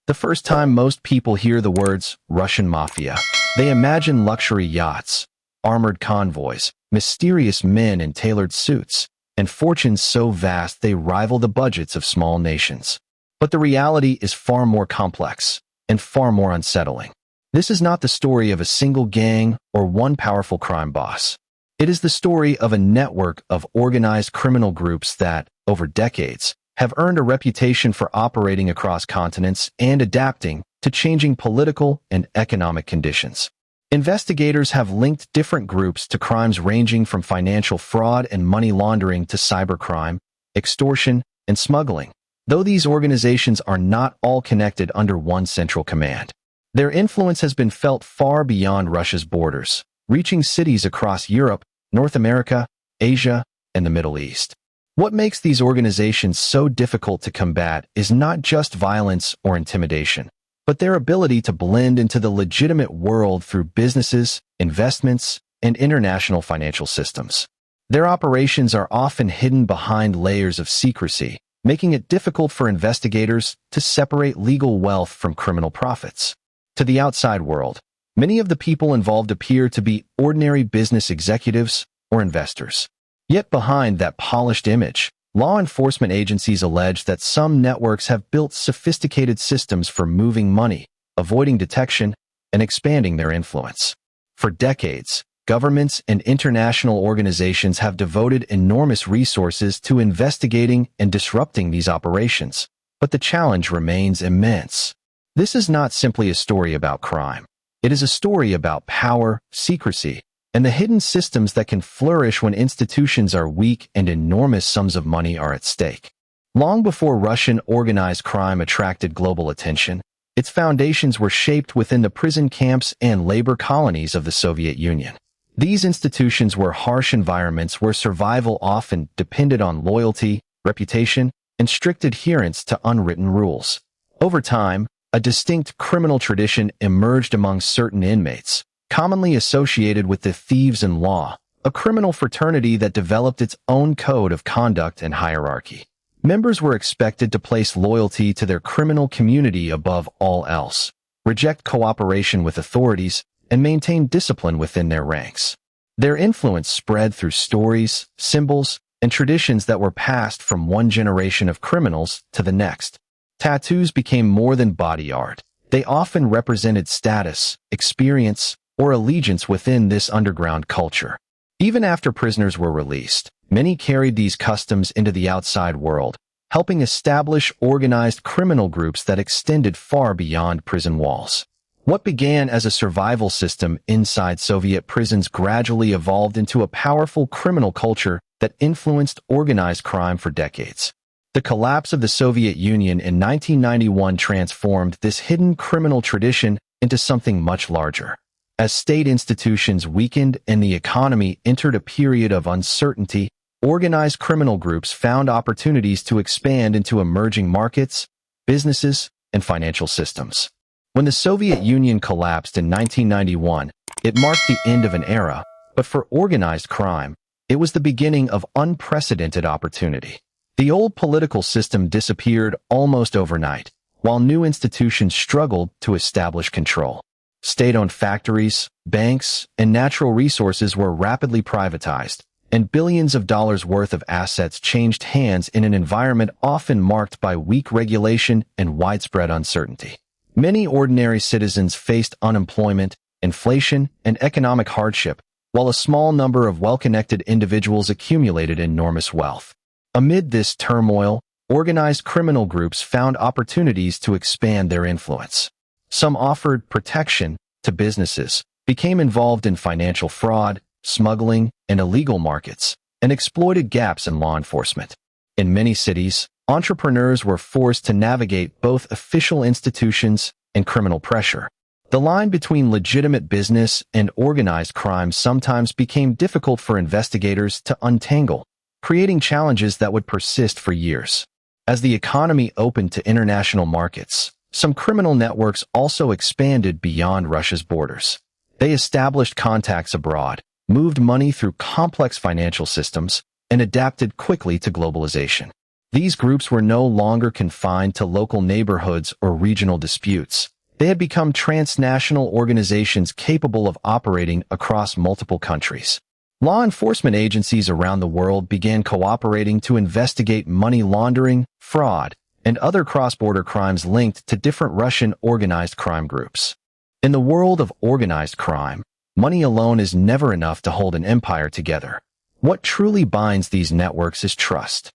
The first time most people hear the words Russian Mafia, they imagine luxury yachts, armored convoys, mysterious men in tailored suits, and fortunes so vast they rival the budgets of small nations. But the reality is far more complex and far more unsettling. This is not the story of a single gang or one powerful crime boss. It is the story of a network of organized criminal groups that, over decades, have earned a reputation for operating across continents and adapting to changing political and economic conditions. Investigators have linked different groups to crimes ranging from financial fraud and money laundering to cybercrime, extortion, and smuggling, though these organizations are not all connected under one central command. Their influence has been felt far beyond Russia's borders, reaching cities across Europe, North America, Asia, and the Middle East. What makes these organizations so difficult to combat is not just violence or intimidation, but their ability to blend into the legitimate world through businesses, investments, and international financial systems. Their operations are often hidden behind layers of secrecy, making it difficult for investigators to separate legal wealth from criminal profits. To the outside world, many of the people involved appear to be ordinary business executives or investors. Yet behind that polished image, law enforcement agencies allege that some networks have built sophisticated systems for moving money, avoiding detection, and expanding their influence. For decades, governments and international organizations have devoted enormous resources to investigating and disrupting these operations, but the challenge remains immense. This is not simply a story about crime. It is a story about power, secrecy, and the hidden systems that can flourish when institutions are weak and enormous sums of money are at stake. Long before Russian organized crime attracted global attention, its foundations were shaped within the prison camps and labor colonies of the Soviet Union. These institutions were harsh environments where survival often depended on loyalty, reputation, and strict adherence to unwritten rules. Over time, a distinct criminal tradition emerged among certain inmates, commonly associated with the thieves in law, a criminal fraternity that developed its own code of conduct and hierarchy. Members were expected to place loyalty to their criminal community above all else, reject cooperation with authorities, and maintain discipline within their ranks. Their influence spread through stories, symbols, and traditions that were passed from one generation of criminals to the next. Tattoos became more than body art. They often represented status, experience, or allegiance within this underground culture. Even after prisoners were released, many carried these customs into the outside world, helping establish organized criminal groups that extended far beyond prison walls. What began as a survival system inside Soviet prisons gradually evolved into a powerful criminal culture that influenced organized crime for decades. The collapse of the Soviet Union in 1991 transformed this hidden criminal tradition into something much larger. As state institutions weakened and the economy entered a period of uncertainty, organized criminal groups found opportunities to expand into emerging markets, businesses, and financial systems. When the Soviet Union collapsed in 1991, it marked the end of an era, but for organized crime, it was the beginning of unprecedented opportunity. The old political system disappeared almost overnight, while new institutions struggled to establish control. State-owned factories, banks, and natural resources were rapidly privatized, and billions of dollars worth of assets changed hands in an environment often marked by weak regulation and widespread uncertainty. Many ordinary citizens faced unemployment, inflation, and economic hardship, while a small number of well-connected individuals accumulated enormous wealth. Amid this turmoil, organized criminal groups found opportunities to expand their influence. Some offered protection to businesses, became involved in financial fraud, smuggling, and illegal markets, and exploited gaps in law enforcement. In many cities, entrepreneurs were forced to navigate both official institutions and criminal pressure. The line between legitimate business and organized crime sometimes became difficult for investigators to untangle, creating challenges that would persist for years. As the economy opened to international markets, some criminal networks also expanded beyond Russia's borders. They established contacts abroad, moved money through complex financial systems, and adapted quickly to globalization. These groups were no longer confined to local neighborhoods or regional disputes. They had become transnational organizations capable of operating across multiple countries. Law enforcement agencies around the world began cooperating to investigate money laundering, fraud, and other cross-border crimes linked to different Russian organized crime groups. In the world of organized crime, money alone is never enough to hold an empire together. What truly binds these networks is trust,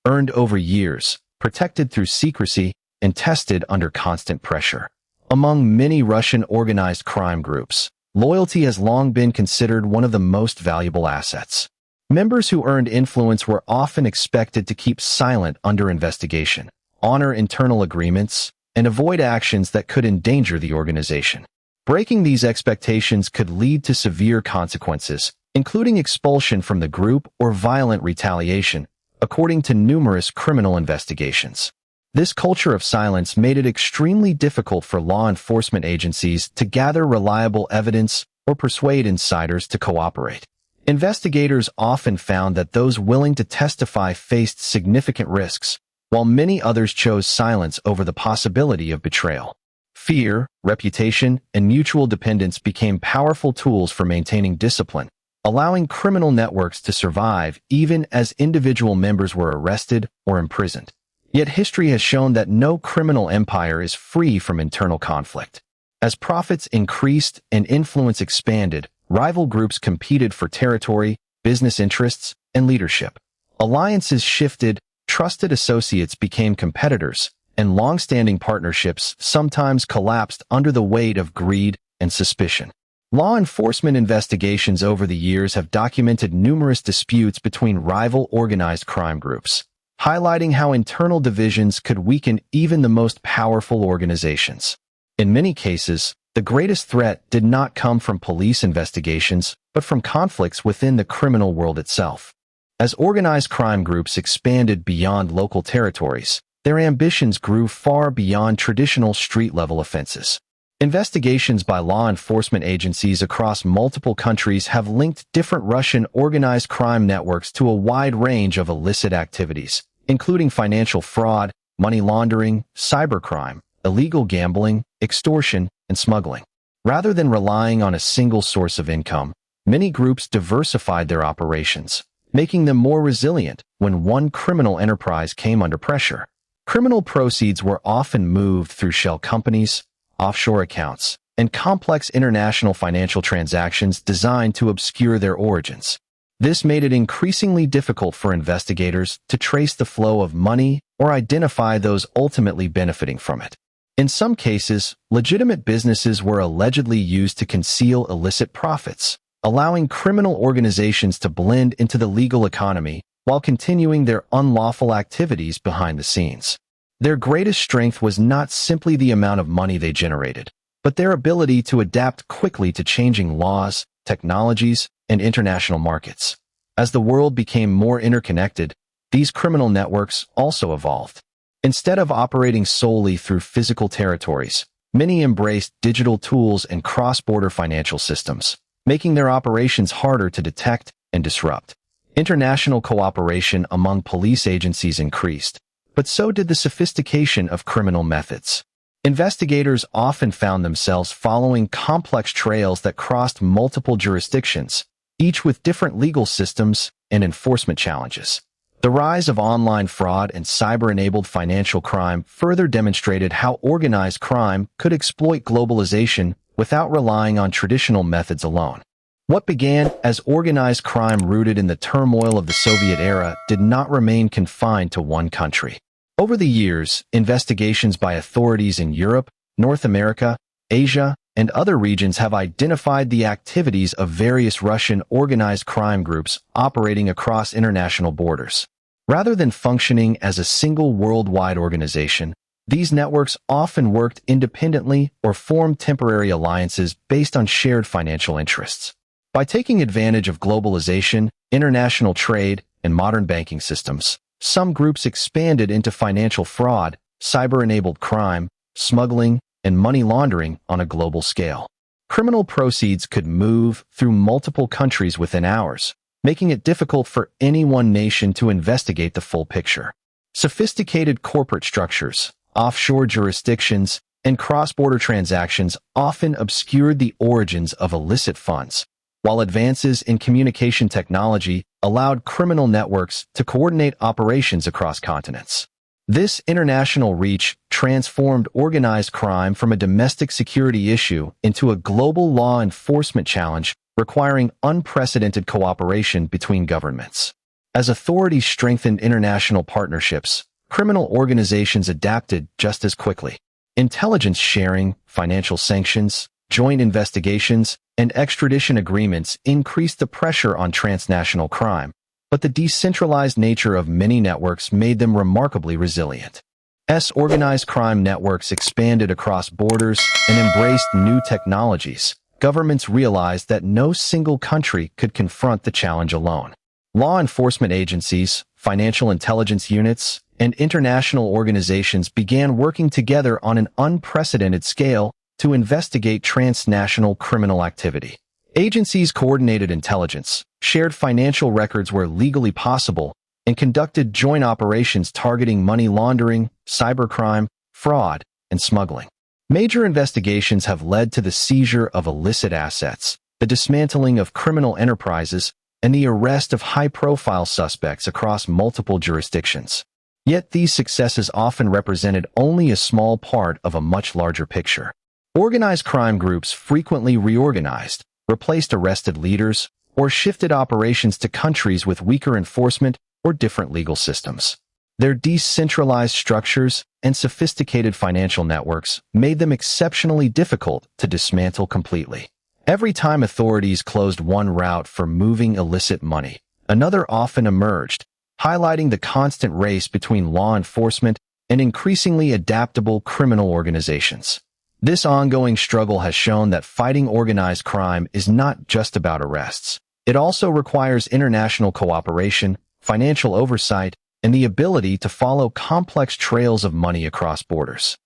earned over years, protected through secrecy, and tested under constant pressure. Among many Russian organized crime groups, loyalty has long been considered one of the most valuable assets. Members who earned influence were often expected to keep silent under investigation, honor internal agreements, and avoid actions that could endanger the organization. Breaking these expectations could lead to severe consequences, including expulsion from the group or violent retaliation, according to numerous criminal investigations. This culture of silence made it extremely difficult for law enforcement agencies to gather reliable evidence or persuade insiders to cooperate. Investigators often found that those willing to testify faced significant risks, while many others chose silence over the possibility of betrayal. Fear, reputation, and mutual dependence became powerful tools for maintaining discipline, allowing criminal networks to survive even as individual members were arrested or imprisoned. Yet history has shown that no criminal empire is free from internal conflict. As profits increased and influence expanded, rival groups competed for territory, business interests, and leadership. Alliances shifted, trusted associates became competitors, and long-standing partnerships sometimes collapsed under the weight of greed and suspicion. Law enforcement investigations over the years have documented numerous disputes between rival organized crime groups, highlighting how internal divisions could weaken even the most powerful organizations. In many cases, the greatest threat did not come from police investigations, but from conflicts within the criminal world itself. As organized crime groups expanded beyond local territories, their ambitions grew far beyond traditional street-level offenses. Investigations by law enforcement agencies across multiple countries have linked different Russian organized crime networks to a wide range of illicit activities, including financial fraud, money laundering, cybercrime, illegal gambling, extortion, and smuggling. Rather than relying on a single source of income, many groups diversified their operations, making them more resilient when one criminal enterprise came under pressure. Criminal proceeds were often moved through shell companies, offshore accounts, and complex international financial transactions designed to obscure their origins. This made it increasingly difficult for investigators to trace the flow of money or identify those ultimately benefiting from it. In some cases, legitimate businesses were allegedly used to conceal illicit profits, allowing criminal organizations to blend into the legal economy while continuing their unlawful activities behind the scenes. Their greatest strength was not simply the amount of money they generated, but their ability to adapt quickly to changing laws, technologies, and international markets. As the world became more interconnected, these criminal networks also evolved. Instead of operating solely through physical territories, many embraced digital tools and cross-border financial systems, making their operations harder to detect and disrupt. International cooperation among police agencies increased, but so did the sophistication of criminal methods. Investigators often found themselves following complex trails that crossed multiple jurisdictions, each with different legal systems and enforcement challenges. The rise of online fraud and cyber-enabled financial crime further demonstrated how organized crime could exploit globalization without relying on traditional methods alone. What began as organized crime rooted in the turmoil of the Soviet era did not remain confined to one country. Over the years, investigations by authorities in Europe, North America, Asia, and other regions have identified the activities of various Russian organized crime groups operating across international borders. Rather than functioning as a single worldwide organization, these networks often worked independently or formed temporary alliances based on shared financial interests. By taking advantage of globalization, international trade, and modern banking systems, some groups expanded into financial fraud, cyber-enabled crime, smuggling, and money laundering on a global scale. Criminal proceeds could move through multiple countries within hours, making it difficult for any one nation to investigate the full picture. Sophisticated corporate structures, offshore jurisdictions, and cross-border transactions often obscured the origins of illicit funds, while advances in communication technology allowed criminal networks to coordinate operations across continents. This international reach transformed organized crime from a domestic security issue into a global law enforcement challenge requiring unprecedented cooperation between governments. As authorities strengthened international partnerships, criminal organizations adapted just as quickly. Intelligence sharing, financial sanctions, joint investigations, and extradition agreements increased the pressure on transnational crime, but the decentralized nature of many networks made them remarkably resilient. As organized crime networks expanded across borders and embraced new technologies, governments realized that no single country could confront the challenge alone. Law enforcement agencies, financial intelligence units, and international organizations began working together on an unprecedented scale to investigate transnational criminal activity. Agencies coordinated intelligence, shared financial records where legally possible, and conducted joint operations targeting money laundering, cybercrime, fraud, and smuggling. Major investigations have led to the seizure of illicit assets, the dismantling of criminal enterprises, and the arrest of high-profile suspects across multiple jurisdictions. Yet these successes often represented only a small part of a much larger picture. Organized crime groups frequently reorganized, replaced arrested leaders, or shifted operations to countries with weaker enforcement or different legal systems. Their decentralized structures and sophisticated financial networks made them exceptionally difficult to dismantle completely. Every time authorities closed one route for moving illicit money, another often emerged, highlighting the constant race between law enforcement and increasingly adaptable criminal organizations. This ongoing struggle has shown that fighting organized crime is not just about arrests. It also requires international cooperation, financial oversight, and the ability to follow complex trails of money across borders.